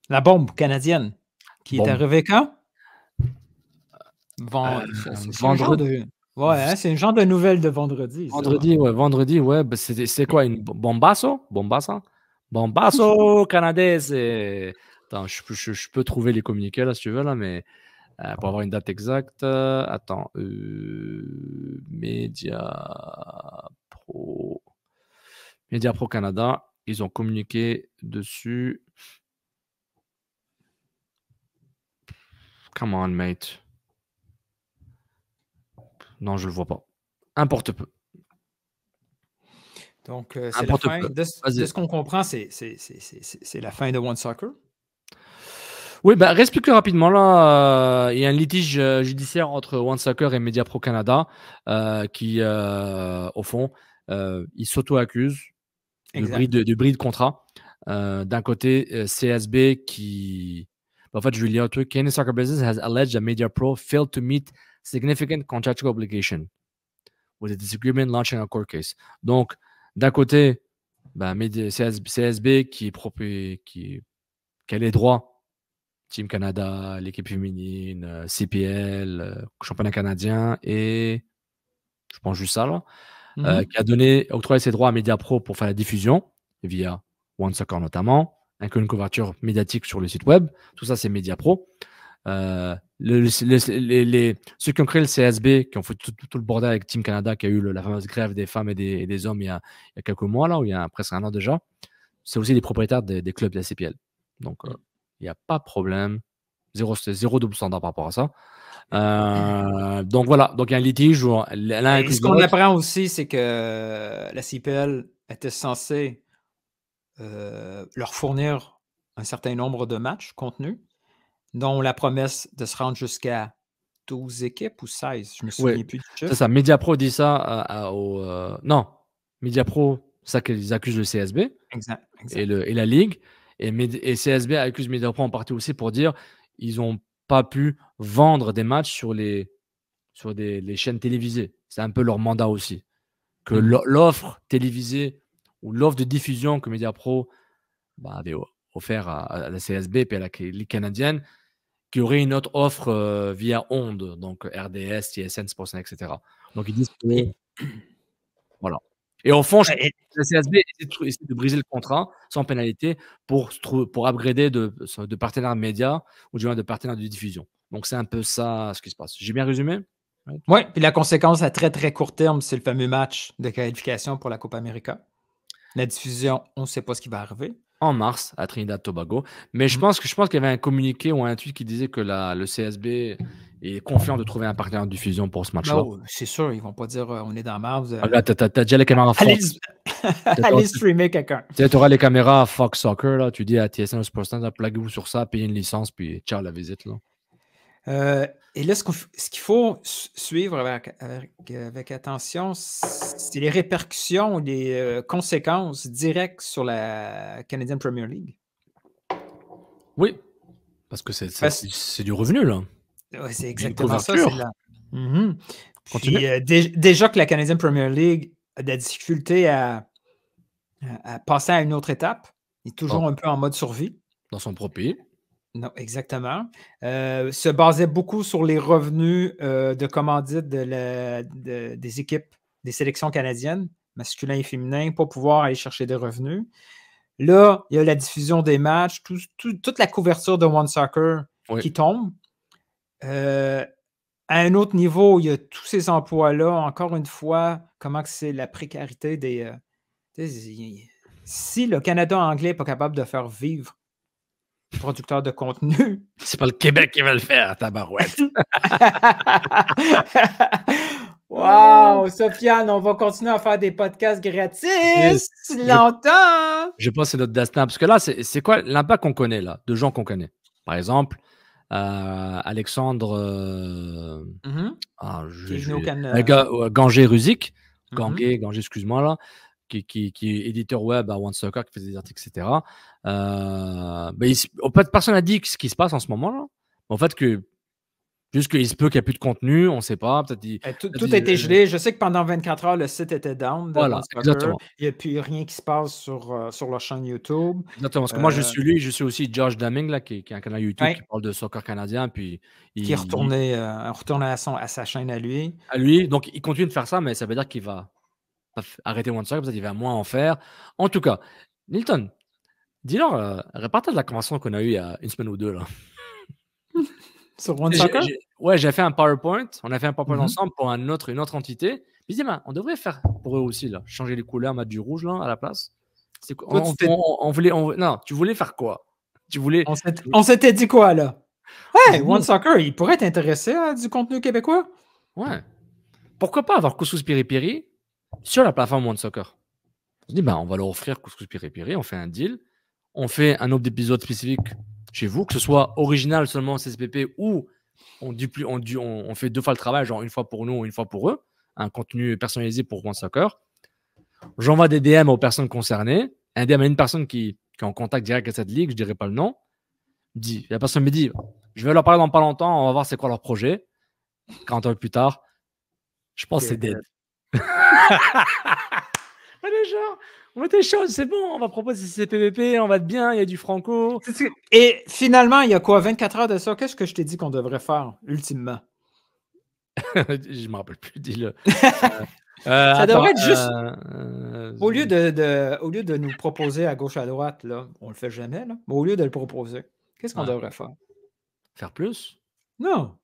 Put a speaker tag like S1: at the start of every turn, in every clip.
S1: La bombe canadienne qui est
S2: Bombe.
S1: arrivée quand?
S2: Vendredi.
S1: Ouais, hein, c'est un genre de nouvelle de vendredi, ça.
S2: Vendredi, ouais. Bah, c'est quoi, une Bombasso? Bombasso canadese. Attends, je peux trouver les communiqués là si tu veux, là, mais pour avoir une date exacte. Attends. Pro. Media Pro Canada, ils ont communiqué dessus. Come on, mate. Non, je le vois pas. Importe peu.
S1: Donc, c'est la fin. De ce qu'on comprend, c'est la fin de One Soccer.
S2: Oui, bah, réexplique rapidement. Là, il y a un litige judiciaire entre One Soccer et Media Pro Canada qui, au fond, ils s'auto-accusent de bris de contrat. D'un côté, CSB qui... En fait, je vais lire un truc. Canadian Soccer Business has alleged that Media Pro failed to meet significant contractual obligation with a disagreement launching a court case. Donc, d'un côté, bah, CSB qui a les droits, Team Canada, l'équipe féminine, CPL, championnat canadien et je pense juste ça là, qui a octroyé ses droits à Mediapro pour faire la diffusion via One Soccer notamment, inclut une couverture médiatique sur le site web. Tout ça, c'est Mediapro. Ceux qui ont créé le CSB, qui ont fait tout le bordel avec Team Canada, qui a eu la fameuse grève des femmes et des hommes il y a quelques mois, là, ou il y a presque un an déjà, c'est aussi les propriétaires des clubs de la CPL. Donc, il n'y a pas de problème. Zéro double standard par rapport à ça. Donc voilà, donc il y a un litige où
S1: ce qu'on apprend aussi, c'est que la CPL était censée leur fournir un certain nombre de matchs contenus, dont la promesse de se rendre jusqu'à 12 équipes ou 16, je me souviens plus du chiffre.
S2: C'est ça, Mediapro dit ça non, Mediapro, c'est ça qu'ils accusent le CSB
S1: exact.
S2: Et la Ligue, et CSB accuse Mediapro en partie aussi pour dire ils n'ont pas pu vendre des matchs sur les chaînes télévisées. C'est un peu leur mandat aussi. Que l'offre télévisée ou l'offre de diffusion que Mediapro avait offert à la CSB et à la Ligue canadienne, qui aurait une autre offre via Onde, donc RDS, TSN, Sportsnet, etc. Donc ils disent que voilà. Et au fond, la CSB essaie de briser le contrat sans pénalité pour upgrader de partenaire média ou du moins de partenaire de diffusion. Donc c'est un peu ça ce qui se passe. J'ai bien résumé?
S1: Oui, puis la conséquence à très très court terme, c'est le fameux match de qualification pour la Coupe América. La diffusion, on ne sait pas ce qui va arriver.
S2: En mars, à Trinidad-Tobago. Mais je pense qu'il y avait un communiqué ou un tweet qui disait que le CSB est confiant de trouver un partenaire de diffusion pour ce match-là.
S1: Ben, c'est sûr, ils ne vont pas dire on est dans Mars.
S2: Là, tu as déjà les caméras Fox.
S1: Allez streamer quelqu'un.
S2: Tu auras les caméras Fox Soccer, là, tu dis à TSN Sportsnet, pluguez-vous sur ça, payez une licence, puis ciao la visite. Là.
S1: Et là, ce qu'il faut suivre avec attention, c'est les répercussions, les conséquences directes sur la Canadian Premier League.
S2: Oui, parce que c'est du revenu, là.
S1: Ouais, c'est exactement ça. Puis, déjà que la Canadian Premier League a de la difficulté à passer à une autre étape, il est toujours un peu en mode survie.
S2: Dans son propre pays.
S1: Non, exactement. Se basait beaucoup sur les revenus de commandite des équipes, des sélections canadiennes, masculins et féminins, pour pouvoir aller chercher des revenus. Là, il y a la diffusion des matchs, toute la couverture de One Soccer qui tombe. À un autre niveau, il y a tous ces emplois-là. Encore une fois, comment que c'est la précarité des... si le Canada anglais n'est pas capable de faire vivre producteur de contenu.
S2: C'est pas le Québec qui va le faire, tabarouette.
S1: Wow, Sofiane, on va continuer à faire des podcasts gratis longtemps.
S2: Je pense que c'est notre destin. Parce que là, c'est quoi l'impact qu'on connaît, là, de gens qu'on connaît? Par exemple, Alexandre Ganger-Ruzic, Ganger, excuse-moi, là, qui est éditeur web à One Soccer, qui fait des articles, etc. En fait, personne n'a dit ce qui se passe en ce moment-là. En fait, que Juste qu'il se peut qu'il n'y ait plus de contenu, on ne sait pas.
S1: Tout a été gelé. Je sais que pendant 24 heures, le site était down de
S2: Voilà,
S1: One Soccer.
S2: exactement.
S1: Il n'y a plus rien qui se passe sur leur chaîne YouTube.
S2: Exactement. Parce que moi, je suis aussi Josh Daming, là, qui a un canal YouTube qui parle de soccer canadien. Puis
S1: qui est retourné à sa chaîne à lui.
S2: À lui. Donc, il continue de faire ça, mais ça veut dire qu'il va arrêter One Soccer, peut-être qu'il va moins en faire. En tout cas, Nilton, dis-leur, répartage la conversation qu'on a eue il y a une semaine ou deux, là.
S1: Sur One Soccer?
S2: Ouais, j'ai fait un PowerPoint. On a fait un PowerPoint ensemble pour une autre entité. Puis je dis, on devrait faire pour eux aussi, là, changer les couleurs, mettre du rouge là, à la place. Non, tu voulais faire quoi?
S1: On s'était dit quoi, là? Hey, One Soccer, il pourrait être intéressé à du contenu québécois?
S2: Ouais. Pourquoi pas avoir Couscous Piri Piri sur la plateforme One Soccer? Je dis, on va leur offrir Couscous Piri Piri, on fait un deal, on fait un autre épisode spécifique chez vous, que ce soit original seulement CSPP ou on fait 2 fois le travail, genre une fois pour nous, une fois pour eux, un contenu personnalisé pour One Soccer. J'envoie des DM aux personnes concernées, un DM à une personne qui est en contact direct avec cette ligue, je ne dirai pas le nom. La personne me dit, je vais leur parler dans pas longtemps, on va voir c'est quoi leur projet. 40 heures plus tard, je pense que c'est dead. On était chaud, c'est bon, on va proposer CPVP, on va être bien, il y a du franco.
S1: Et finalement, il y a quoi, 24 heures de ça? Qu'est-ce que je t'ai dit qu'on devrait faire, ultimement?
S2: Je ne me rappelle plus, dis-le.
S1: Ça devrait être juste... Au lieu de nous proposer à gauche, à droite, là, on le fait jamais, là, mais au lieu de le proposer, qu'est-ce qu'on devrait faire?
S2: Faire plus?
S1: Non.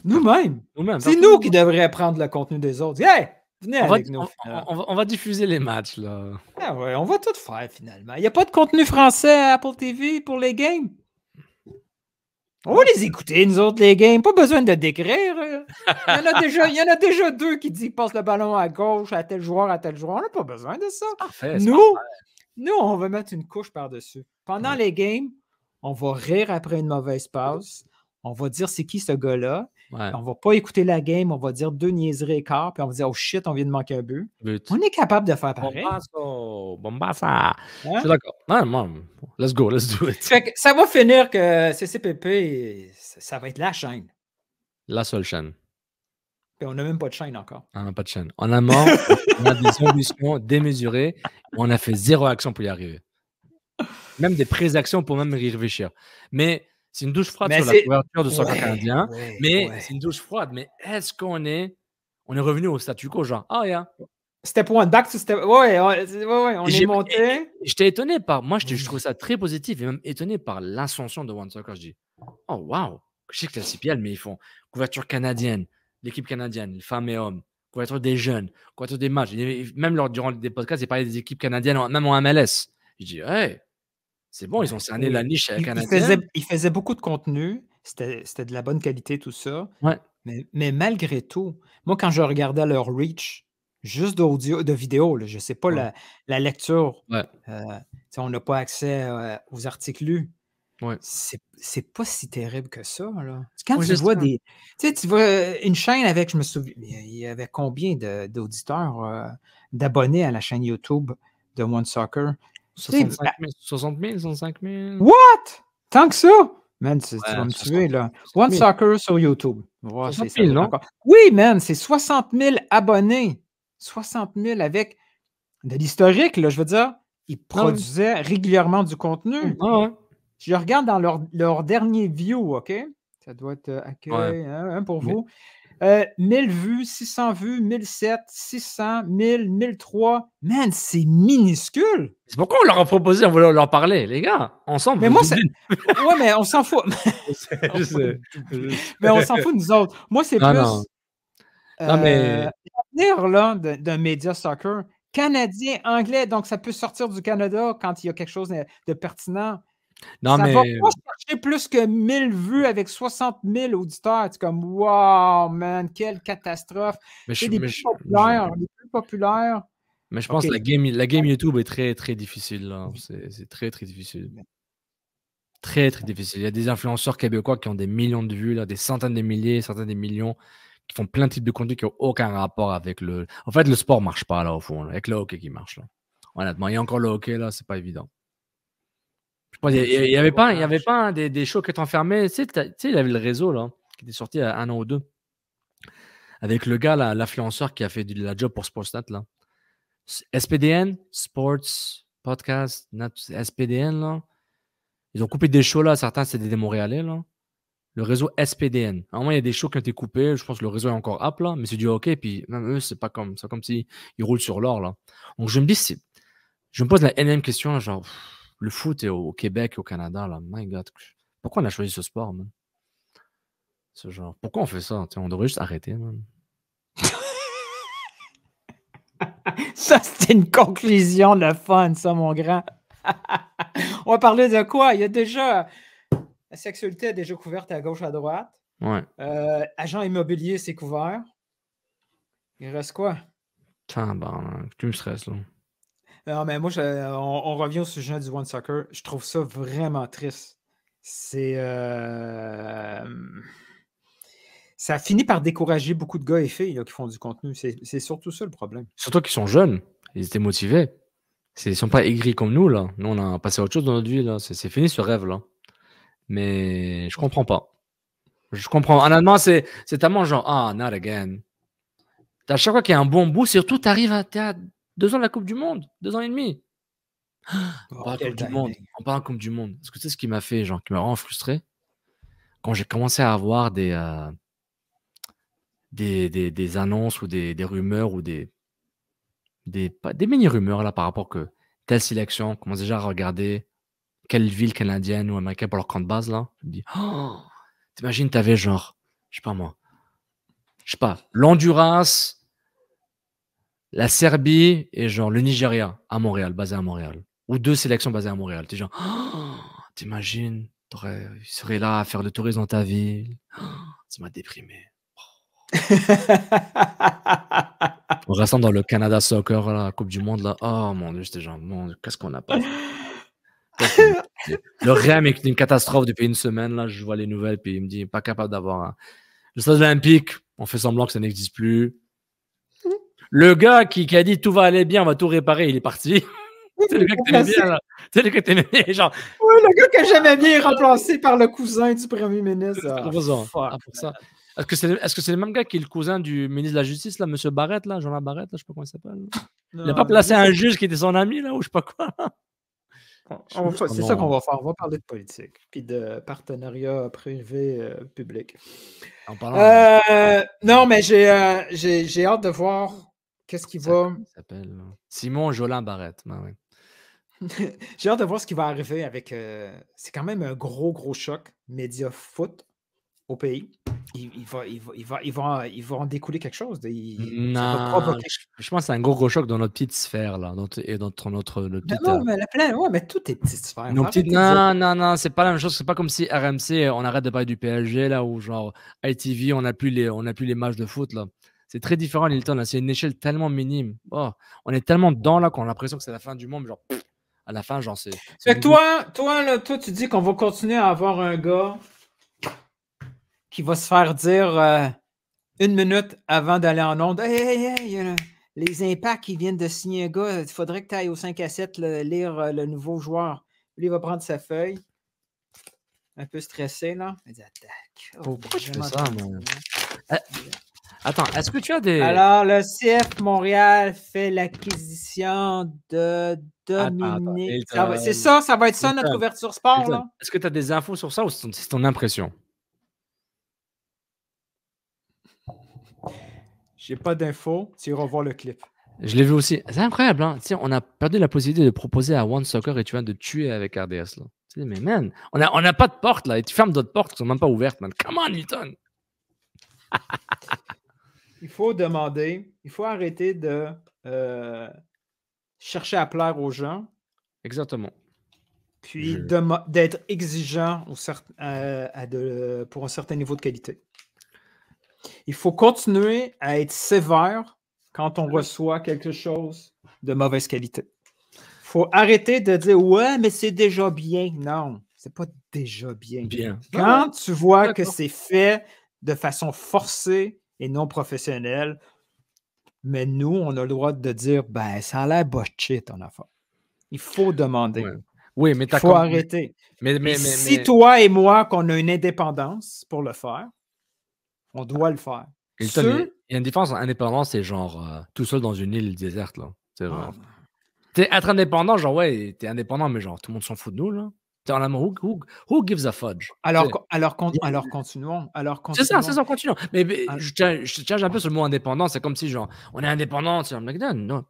S1: Nous-mêmes. C'est nous qui devrions prendre le contenu des autres. Hey! Venez avec nous.
S2: On va diffuser les matchs, là.
S1: Ah ouais, on va tout faire, finalement. Il n'y a pas de contenu français à Apple TV pour les games. On va les écouter, nous autres, les games. Pas besoin de décrire. Il y en a déjà 2 qui disent qu'ils passent le ballon à gauche à tel joueur, à tel joueur. On n'a pas besoin de ça.
S2: Parfait,
S1: nous, on va mettre une couche par-dessus. Pendant les games, on va rire après une mauvaise passe. On va dire c'est qui ce gars-là.
S2: Ouais.
S1: On va pas écouter la game. On va dire 2 niaiseries et quart. Puis on va dire, oh shit, on vient de manquer un but. On est capable de faire pareil.
S2: Bombassa. Je suis d'accord. Let's go, let's do it.
S1: Fait que ça va finir que CCPP, ça va être la chaîne.
S2: La seule chaîne.
S1: Puis on n'a même pas de chaîne encore.
S2: On n'a pas de chaîne. On a des ambitions démesurées. On a fait 0 action pour y arriver. Même des pré-actions pour même y réfléchir. Mais c'est une douche froide sur la couverture de soccer canadien. C'est une douche froide. Mais est-ce qu'on est revenu au statu quo, genre,
S1: Step one, back to step. Ouais, on est monté.
S2: J'étais étonné moi, je trouve ça très positif et même étonné par l'ascension de One Soccer. Je dis, oh wow, je sais que c'est la CPL, mais ils font couverture canadienne, l'équipe canadienne, femmes et hommes, couverture des jeunes, couverture des matchs. Même durant des podcasts, ils parlaient des équipes canadiennes, même en MLS. Je dis, hey, c'est bon, ils ont cerné la niche canadienne.
S1: Ils faisaient beaucoup de contenu, c'était de la bonne qualité, tout ça.
S2: Ouais.
S1: Mais malgré tout, moi, quand je regardais leur reach, juste de vidéo, là, je ne sais pas la lecture.
S2: Ouais.
S1: On n'a pas accès aux articles lus.
S2: Ouais.
S1: C'est pas si terrible que ça. Là. Quand tu vois tu vois une chaîne avec, je me souviens, il y avait combien d'auditeurs, d'abonnés à la chaîne YouTube de One Soccer?
S2: 60 000, 65 000.
S1: What? Tant que ça? Man, tu vas me tuer, là. One Soccer sur YouTube.
S2: Ouais, 60 000, non?
S1: Oui, man, c'est 60 000 abonnés. 60 000 avec de l'historique, là, je veux dire. Ils produisaient régulièrement du contenu. Je regarde dans leur dernier view, OK? Ça doit être accueil pour vous. 1000 vues, 600 vues, 1007, 600, 1000, 1003. Man, c'est minuscule.
S2: C'est pourquoi on leur a proposé, on voulait leur parler, les gars, ensemble.
S1: Mais moi, ouais, mais on s'en fout.
S2: Je sais.
S1: Mais on s'en fout, nous autres. Moi, c'est plus l'avenir d'un média soccer canadien, anglais. Donc, ça peut sortir du Canada quand il y a quelque chose de pertinent. Ça va pas chercher plus que 1000 vues avec 60 000 auditeurs. C'est comme, wow, man, quelle catastrophe. C'est les plus populaires.
S2: Mais je pense que la game YouTube est très, très difficile. Là. C'est très, très difficile. Très, très difficile. Il y a des influenceurs québécois qui ont des millions de vues, là, des centaines de milliers, certains des millions, qui font plein de types de contenu qui n'ont aucun rapport avec le... En fait, le sport ne marche pas, là, au fond. Là, avec le hockey qui marche, là. Honnêtement, il y a encore le hockey, là, c'est pas évident. Il n'y avait pas des shows qui étaient enfermés. Tu sais, il avait le réseau, là. qui était sorti il y a 1 an ou 2. Avec le gars, l'influenceur qui a fait la job pour Sportsnet, là. SPDN, Sports Podcast, SPDN, là. Ils ont coupé des shows, là. Certains, c'est des Montréalais, là. Le réseau SPDN. À un moment, il y a des shows qui ont été coupés. Je pense que le réseau est encore up, là. Mais c'est du hockey. Puis même eux, c'est comme s'ils roulent sur l'or, là. Donc, je me dis, je me pose la énième question, là, genre, le foot est au Québec et au Canada, là. My God. Pourquoi on a choisi ce sport, man? Ce genre, pourquoi on fait ça? On devrait juste arrêter, man.
S1: Ça, c'était une conclusion de fun, ça, mon grand. On va parler de quoi? Il y a déjà... La sexualité est déjà couverte à gauche, à droite.
S2: Ouais.
S1: Agent immobilier, c'est couvert. Il reste quoi?
S2: Tu me stresses, là.
S1: Non, mais moi, on revient au sujet du One Soccer. Je trouve ça vraiment triste. Ça finit par décourager beaucoup de gars et filles là, qui font du contenu. C'est surtout ça le problème.
S2: Surtout qu'ils sont jeunes. Ils étaient motivés. Ils ne sont pas aigris comme nous, là. Nous, on a passé à autre chose dans notre vie, là. C'est fini ce rêve, là. Mais je comprends pas. Je comprends. Honnêtement, c'est tellement genre, not again. À chaque fois qu'il y a un bon bout, surtout, tu arrives à 2 ans de la Coupe du Monde, 2 ans et demi. On parle de la Coupe du Monde. Est-ce que tu sais ce qui m'a fait, genre, qui m'a vraiment frustré? Quand j'ai commencé à avoir des annonces ou des rumeurs ou des mini-rumeurs là par rapport que telle sélection, on commence déjà à regarder quelle ville canadienne ou américaine pour leur camp de base là. Je me dis, t'imagines, t'avais genre, je sais pas, l'Honduras, la Serbie et genre le Nigeria à Montréal, basé à Montréal. Ou 2 sélections basées à Montréal. T'es genre, t'imagines, ils seraient là à faire le tourisme dans ta ville. Ça m'a déprimé. En restant dans le Canada Soccer, la Coupe du Monde, là, oh mon Dieu, j'étais genre, mon Dieu, qu'est-ce qu'on n'a pas fait? Le REM est une catastrophe depuis une semaine, là, je vois les nouvelles, puis il me dit, pas capable d'avoir le stade olympique, on fait semblant que ça n'existe plus. Le gars qui a dit tout va aller bien, on va tout réparer, il est parti. C'est le gars que t'aimais bien, là. C'est le gars que t'aimais bien, genre.
S1: Oui, le gars que j'aimais bien est remplacé par le cousin du premier ministre.
S2: Pour ça. Est-ce que c'est le même gars qui est le cousin du ministre de la Justice, là, M. Barrette, là, Jean-Marc Barrette, là, je sais pas comment il s'appelle. Il n'a pas placé un juge qui était son ami, là, ou je sais pas quoi.
S1: C'est ça qu'on va faire. On va parler de politique, puis de partenariat privé-public. Non, mais j'ai hâte de voir qu'est-ce qui va...
S2: Il s'appelle Simon Jolin Barrette. Ouais.
S1: J'ai hâte de voir ce qui va arriver avec... c'est quand même un gros choc média foot au pays. Il va en découler quelque chose.
S2: Non, je pense que c'est un gros choc dans notre petite sphère, là. Et dans notre petite...
S1: Non, mais tout est petite sphère.
S2: Non, c'est pas la même chose. C'est pas comme si RMC, on arrête de parler du PSG, là, ou genre ITV, on n'a plus les matchs de foot, là. C'est très différent, Lilton. C'est une échelle tellement minime. Oh, on est tellement dedans, là, qu'on a l'impression que c'est la fin du monde. Genre, à la fin, genre, c'est...
S1: Fait que toi, tu dis qu'on va continuer à avoir un gars qui va se faire dire 1 minute avant d'aller en onde, hey, les impacts, ils viennent de signer un gars, il faudrait que tu ailles au 5 à 7 lire le nouveau joueur. Lui, il va prendre sa feuille, un peu stressé, là. Il dit, attaque.
S2: Pourquoi tu fais ça, moi? Attends, est-ce que tu as des...
S1: Alors, le CF Montréal fait l'acquisition de Dominique. C'est ça, ça va être ça, notre couverture sport, là?
S2: Est-ce que tu as des infos sur ça ou c'est ton impression?
S1: J'ai pas d'infos. Tu iras voir le clip.
S2: Je l'ai vu aussi. C'est incroyable, hein? Tu sais, on a perdu la possibilité de proposer à One Soccer et tu viens de tuer avec RDS, là. Tu sais, mais man, on n'a pas de porte, là. Et tu fermes d'autres portes qui sont même pas ouvertes, man. Come on, Newton!
S1: Il faut demander. Il faut arrêter de chercher à plaire aux gens.
S2: Exactement.
S1: Puis d'être exigeant pour un certain niveau de qualité. Il faut continuer à être sévère quand on reçoit quelque chose de mauvaise qualité. Il faut arrêter de dire « Ouais, mais c'est déjà bien. » Non, c'est pas déjà bien. Quand tu vois que c'est fait de façon forcée et non professionnelle, mais nous, on a le droit de dire « Ben, ça a l'air botché, ton affaire. » Il faut demander.
S2: Ouais. Oui, mais
S1: il faut arrêter. Mais toi et moi, qu'on a une indépendance pour le faire, On doit le faire.
S2: Hilton, il y a une différence entre indépendant, c'est genre tout seul dans une île déserte, là. C'est genre. T'es être indépendant, genre, ouais, t'es indépendant, mais genre, tout le monde s'en fout de nous, là. T'es en amour, who gives a fudge?
S1: Alors continuons.
S2: C'est ça, continuons. Mais je charge un peu sur le mot indépendant, c'est comme si, genre, on est indépendant, tu sais, I'm like, non.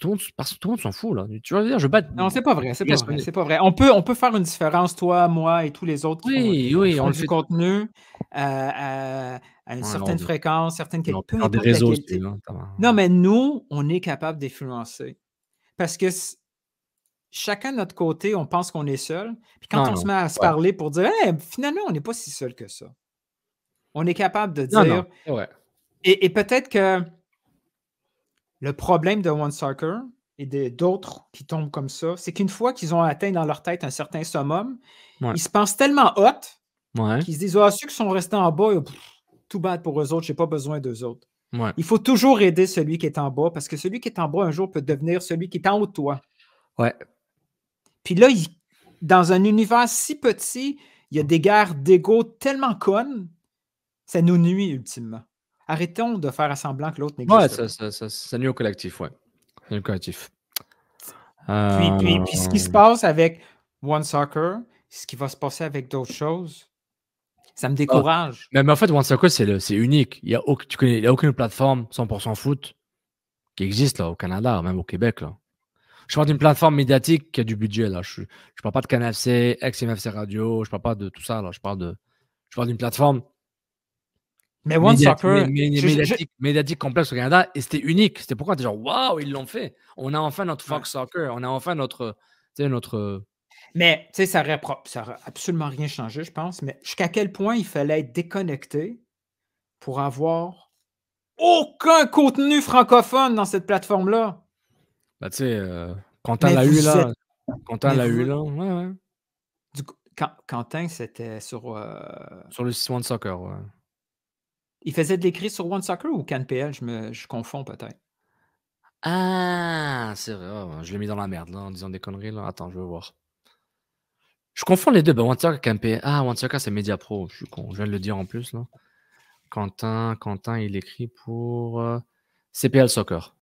S2: Tout le monde s'en fout, là. Tu vas dire, je veux pas.
S1: Non, c'est pas vrai, c'est pas vrai. On peut faire une différence, toi, moi et tous les autres qui font du contenu à une certaine fréquence, certaine qualité, peu importe la qualité. Non, mais nous, on est capable d'influencer. Parce que chacun de notre côté, on pense qu'on est seul. Puis quand on se met à se parler pour dire hey, finalement, on n'est pas si seul que ça. On est capable de dire. Et peut-être que le problème de One Soccer et d'autres qui tombent comme ça, c'est qu'une fois qu'ils ont atteint dans leur tête un certain summum, ils se pensent tellement hot qu'ils se disent ceux qui sont restés en bas, tout bad pour eux autres, je n'ai pas besoin d'eux autres. Il faut toujours aider celui qui est en bas parce que celui qui est en bas un jour peut devenir celui qui est en haut de toi. Puis là, dans un univers si petit, il y a des guerres d'ego tellement connes, ça nous nuit ultimement. Arrêtons de faire semblant que l'autre n'existe pas.
S2: Ça nuit au collectif, Ça nuit au collectif.
S1: Puis ce qui se passe avec One Soccer, ce qui va se passer avec d'autres choses, ça me décourage.
S2: Mais en fait, One Soccer, c'est unique. Il n'y a aucune plateforme 100% foot qui existe là, au Canada, même au Québec. Là. Je parle d'une plateforme médiatique qui a du budget. Là. Je ne parle pas de Canal C, ex-MFC Radio, je ne parle pas de tout ça. Là. Je parle d'une plateforme
S1: mais One Soccer,
S2: médiatique complexe au Canada, et c'était unique. C'était pourquoi tu es genre, waouh, ils l'ont fait. On a enfin notre Fox Soccer, on a enfin notre.
S1: Mais tu sais, ça n'aurait absolument rien changé, je pense. Mais jusqu'à quel point il fallait être déconnecté pour avoir aucun contenu francophone dans cette plateforme-là.
S2: Bah, tu sais, Quentin l'a eu là. Quentin l'a eu là. Ouais.
S1: Quentin, c'était sur.
S2: Sur le One Soccer,
S1: Il faisait de l'écrit sur One Soccer ou CanPL? Je confonds peut-être.
S2: Ah, c'est vrai. Je l'ai mis dans la merde là, en disant des conneries. Là. Attends, je vais voir. Je confonds les deux. One Soccer et CanPL. Ah, One Soccer, c'est Media Pro. Je suis con. Je viens de le dire en plus. Là. Quentin, il écrit pour CPL Soccer.